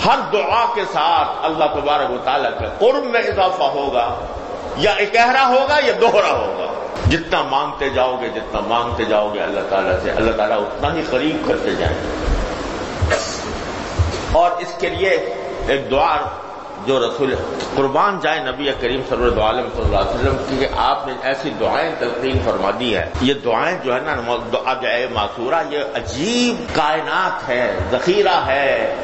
ہر دعا کے ساتھ اللہ تبارک و تعالیٰ کے قرب میں اضافہ ہوگا، یا اکہرا ہوگا یا دوہرا ہوگا۔ جتنا مانگتے جاؤ گے اللہ تعالیٰ سے، اللہ تعالیٰ اتنا ہی قریب کرتے جائیں گے۔ اور اس کے لیے ایک دعا جو رسول قربان جائے نبی کریم صلی اللہ علیہ وسلم کی، آپ نے ایسی دعائیں تلقین فرما دی ہے۔ یہ دعائیں جو ہے نا دعائے معصورہ، یہ عجیب کائنات ہے، ذخیرہ ہے،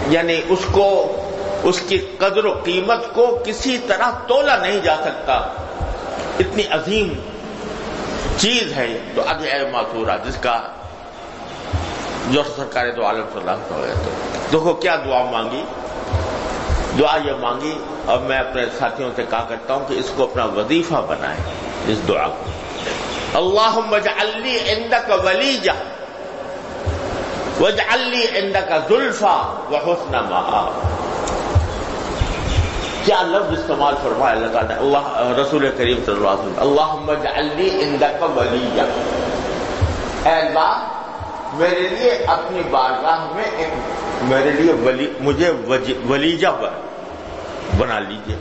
یعنی اس کی قدر و قیمت کو کسی طرح تولا نہیں جا سکتا، اتنی عظیم چیز ہے یہ دعائے معصورہ، جس کا جو سرکار دو عالم صلی اللہ علیہ وسلم۔ دیکھو کیا دعا مانگی، دعا یہ مانگی، اور میں اپنے ساتھیوں سے کہا کرتا ہوں کہ اس کو اپنا وظیفہ بنائیں، اس دعا کو۔ اللہم اجعل لی عندک ولیجہ واجعل لی عندک زلفیٰ وحسن مآب۔ کیا لفظ استعمال فرمایا اللہ تعالیٰ، اللہ رسول کریم صلی اللہ علیہ وسلم، اللہم اجعل لی عندک ولیجہ، اے اللہ میرے لیے اپنی بارگاہ میں میرے لیے مجھے ولیجہ بنا لیجئے۔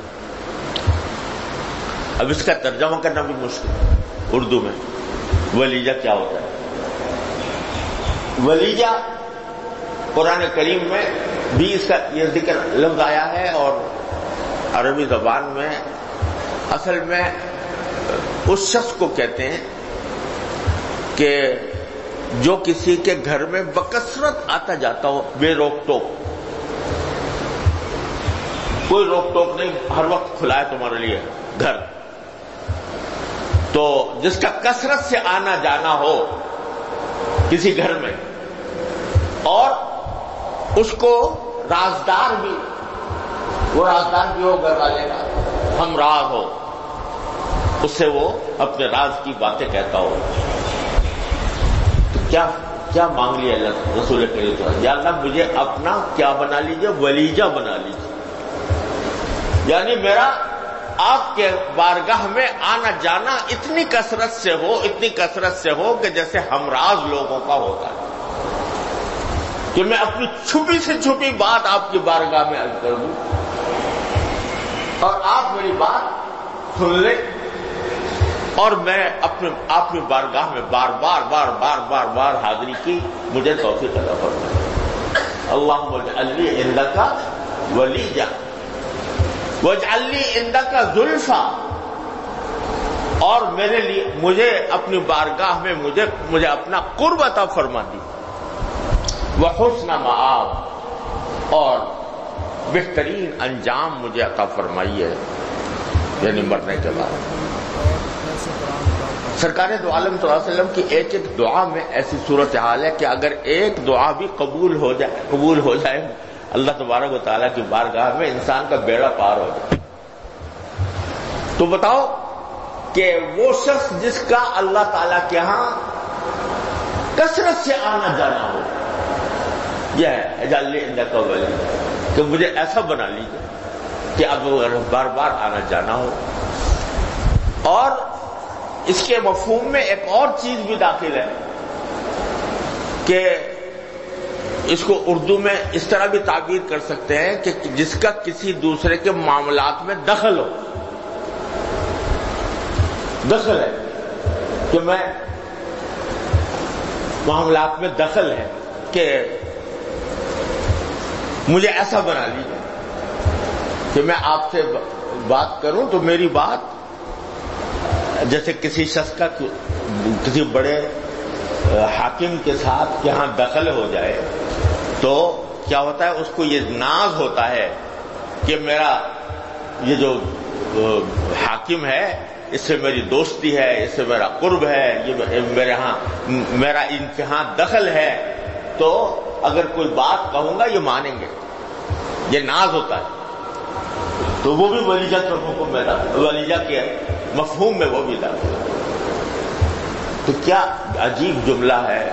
اب اس کا ترجمہ کرنا بھی مشکل ہے اردو میں، ولیجہ کیا ہوتا ہے؟ ولیجہ قرآن کریم میں بھی اس کا یہ ذکر لفظ آیا ہے، اور عربی زبان میں اصل میں اس شخص کو کہتے ہیں کہ جو کسی کے گھر میں بکثرت آتا جاتا ہو، بے روک ٹوک، کوئی روک ٹوک نہیں، ہر وقت کھلا ہے تمہارے لیے گھر، تو جس کا کثرت سے آنا جانا ہو کسی گھر میں، اور اس کو رازدار بھی، وہ رازدار بھی ہو گھر والے کا، ہم راز ہو، اس سے وہ اپنے راز کی باتیں کہتا ہو، تو کیا مانگ لیا اللہ رسول کریم صلی اللہ علیہ وسلم، یا اللہ مجھے اپنا کیا بنا لیجئے، ولیجہ بنا لیجئے، یعنی میرا آپ کے بارگاہ میں آنا جانا اتنی کثرت سے ہو کہ جیسے ہمراز لوگوں کا ہوتا ہے، کہ میں اپنی چھپی سے چھپی بات آپ کی بارگاہ میں عرض کر دوں، اور آپ میری بات سن لیں، اور میں اپنی بارگاہ میں بار حاضری کی، مجھے توفیق عطا فرمائے۔ اللہم اجعل لی عندک ولیجہ واجعل لی عندک زلفیٰ، اور میرے لیے مجھے اپنی بارگاہ میں مجھے اپنا قرب عطا فرما دی، وحسن مآب، اور بہترین انجام مجھے عطا فرمائیے، یعنی مرنے کے بعد۔ سرکار دو عالم صلی اللہ علیہ وسلم کی ایک ایک دعا میں ایسی صورتحال ہے کہ اگر ایک دعا بھی قبول ہو جائے اللہ تبارک و تعالیٰ کی بارگاہ میں، انسان کا بیڑا پار ہو جائے۔ تو بتاؤ کہ وہ شخص جس کا اللہ تعالیٰ کے ہاں کثرت سے آنا جانا ہو، یہ ہے اجعل لی عندک ولیجہ، کہ مجھے ایسا بنا لیجیے کہ اب بار بار آنا جانا ہو۔ اور اس کے مفہوم میں ایک اور چیز بھی داخل ہے کہ اس کو اردو میں اس طرح بھی تعبیر کر سکتے ہیں کہ جس کا کسی دوسرے کے معاملات میں دخل ہو، دخل ہے کہ میں معاملات میں دخل ہے کہ مجھے ایسا بنا لیجیے کہ میں آپ سے بات کروں تو میری بات جیسے کسی شخص کا کسی بڑے حاکم کے ساتھ یہاں دخل ہو جائے تو کیا ہوتا ہے، اس کو یہ ناز ہوتا ہے کہ میرا یہ جو حاکم ہے اس سے میری دوستی ہے، اس سے میرا قرب ہے، یہ میرا ان کے ہاں دخل ہے، تو اگر کوئی بات کہوں گا یہ مانیں گے، یہ ناز ہوتا ہے۔ تو وہ بھی ولیجہ کے حکم میں داخل، ولیجہ کے مفہوم میں وہ بھی داخل ہے۔ تو کیا عجیب جملہ ہے،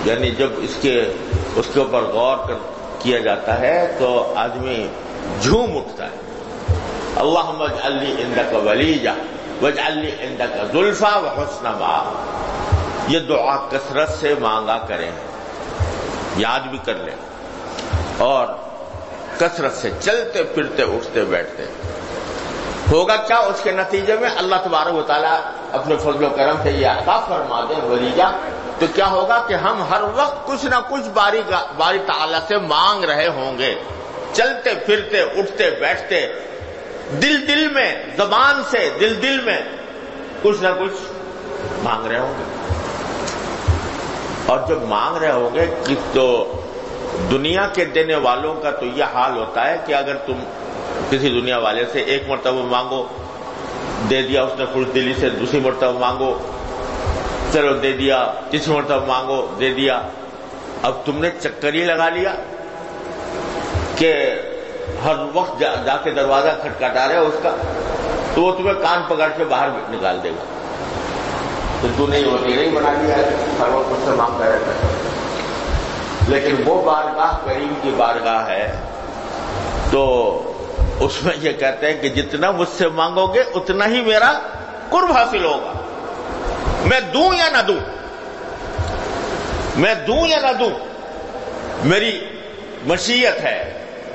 یعنی جب اس کے اوپر غور کیا جاتا ہے تو آدمی جھوم اٹھتا ہے۔ اللہم اجعل لی عندک ولیجہ واجعل لی عندک زلفیٰ وحسن مآب، یہ دعا کثرت سے مانگا کریں، یاد بھی کر لیں اور کثرت سے چلتے پھرتے اٹھتے بیٹھتے. ہوگا کیا اس کے نتیجے میں؟ اللہ تبارک و تعالیٰ اپنے فضل و کرم سے یہ عطا فرما دیں ولیجہ، تو کیا ہوگا کہ ہم ہر وقت کچھ نہ کچھ باری تعالیٰ سے مانگ رہے ہوں گے، چلتے پھرتے اٹھتے بیٹھتے، دل میں، زبان سے دل میں کچھ نہ کچھ مانگ رہے ہوں گے. اور جب مانگ رہے ہوں گے کہ تو دنیا کے دینے والوں کا تو یہ حال ہوتا ہے کہ اگر تم کسی دنیا والے سے ایک مرتبہ مانگو، دے دیا اس نے خوش دلی سے، دوسری مرتبہ مانگو، چلو دے دیا، تیسری مرتبہ مانگو، دے دیا. اب تم نے چکر ہی لگا لیا کہ ہر وقت جا کے دروازہ کھٹکھٹا رہے ہو اس کا، تو وہ تمہیں کان پکڑ کے باہر نکال دے گا. تو تو نے وکیل ہی بنا لیا ہے، ہر وقت اس سے مانگتا رہتا ہے. لیکن وہ بارگاہ کریم کی بارگاہ ہے، تو اس میں یہ کہتے ہیں کہ جتنا مجھ سے مانگو گے اتنا ہی میرا قرب حاصل ہوگا. میں دوں یا نہ دوں، میں دوں یا نہ دوں، میری مشیت ہے.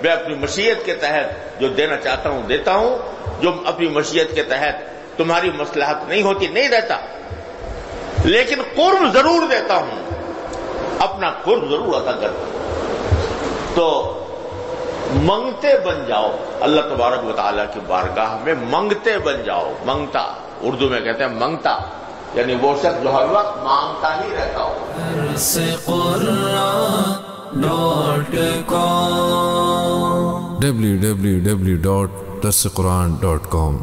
میں اپنی مشیت کے تحت جو دینا چاہتا ہوں دیتا ہوں، جو اپنی مشیت کے تحت تمہاری مصلحت نہیں ہوتی نہیں دیتا، لیکن قرب ضرور دیتا ہوں، اپنا قرب ضرور عطا کرتا ہوں. تو منگتے بن جاؤ اللہ تبارک و تعالیٰ کی بارگاہ میں، منگتے بن جاؤ. منگتا اردو میں کہتے ہیں منگتا، یعنی وہ شخص جو ہر وقت مانگتا ہی رہتا ہو. www.darsequran.com